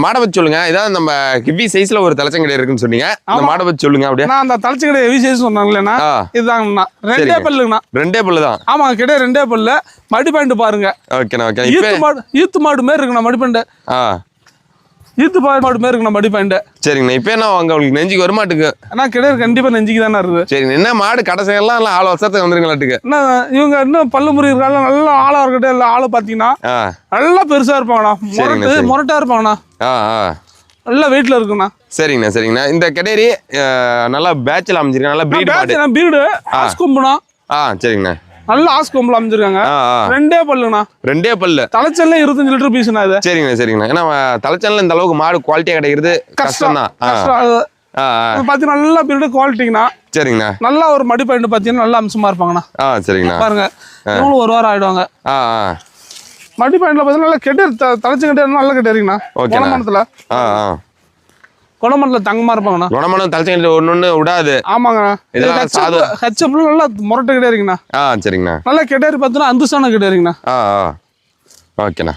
மாடை பத்தி சொல்லுங்க. இதான் நம்ம ஹெவி சைஸ்ல ஒரு தலைச்சங்கடை இருக்குன்னு சொன்னீங்க. அந்த மாடை பத்தி சொல்லுங்க. அப்படியே நான் அந்த தலைச்சங்கடை ஹெவி சைஸ் சொன்னாங்களேண்ணா, இதுதாங்கண்ணா. ரெண்டே பல்லுங்கண்ணா. ரெண்டே பல்லு தான். ஆமாங்க, கிடையாது ரெண்டே பல்லு. மடி பாயிண்ட் பாருங்க. ஓகேண்ணா, ஓகே. ஈத்து மாடு மாரி இருக்குண்ணா மடி பாயிண்ட். ஈத்து மாடு மாரி இருக்குண்ணா மடி பாயிண்ட். சரிங்கண்ணா. இப்போ என்ன வாங்க உங்களுக்கு நெஞ்சுக்கு வருமாட்டுக்கு? அண்ணா கிடையாது, கண்டிப்பா நெஞ்சுக்கு தானே இருக்குது. சரிங்க. என்ன மாடு கடைசியெல்லாம் இல்லை 6 வருஷத்துக்கு வந்துருங்களாட்டுக்கு. என்ன இவங்க இன்னும் பல்லு முறி இருக்காங்க, நல்லா ஆளா இருக்கட்டும். இல்லை ஆளு பார்த்தீங்கன்னா நல்லா பெருசா இருப்பாங்கண்ணா, முரட்டா இருப்பாங்கண்ணா, நல்லா வெயிட்ல இருக்குண்ணா. சரிங்கண்ணா, சரிங்கண்ணா. இந்த கெடேரி நல்லா பேட்சில் அமைஞ்சிருக்கேன். நல்லா பீடு ஆஸ் கொம்புண்ணா. சரிங்கண்ணா. நல்லா ஆஸ் கொம்புல அமைஞ்சிருக்காங்க. ரெண்டே பல்லுண்ணா. ரெண்டே பல்லு. தலைச்சல்ல 25 லிட்டர் பீஸ்ண்ணா இது. சரிங்கண்ணா, சரிங்கண்ணா. ஏன்னா தலைச்சல்ல இந்த அளவுக்கு மாடு குவாலிட்டியா கிடைக்கிறது கஷ்டம் தான். பாத்தீங்கன்னா நல்லா பீடு குவாலிட்டிங்கண்ணா. சரிங்கண்ணா. நல்லா ஒரு மடி பாயிண்ட் பாத்தீங்கன்னா நல்லா அம்சமா இருப்பாங்கண்ணா. சரிங்கண்ணா. பாருங்க, இவங்களும் ஒரு வாரம் ஆயிடுவாங்க. மடி பாயிண்ட்ல பாத்தீங்கன்னா நல்லா கெட்டு தலைச்சு கெட்டு நல்லா கெட்டுறீங்கண்ணா. குணமணத்துல குணமணத்துல தங்கமா இருப்பாங்கண்ணா. குணமணம் தலைச்சு ஒண்ணு விடாது. ஆமாங்க. ஹெச்எப்ல நல்லா முரட்டை கெட்டுறீங்கண்ணா. சரிங்கண்ணா. நல்லா கெட்டாரி பார்த்தீங்கன்னா அந்துசான கெட்டுறீங்கண்ணா. ஓகேண்ணா.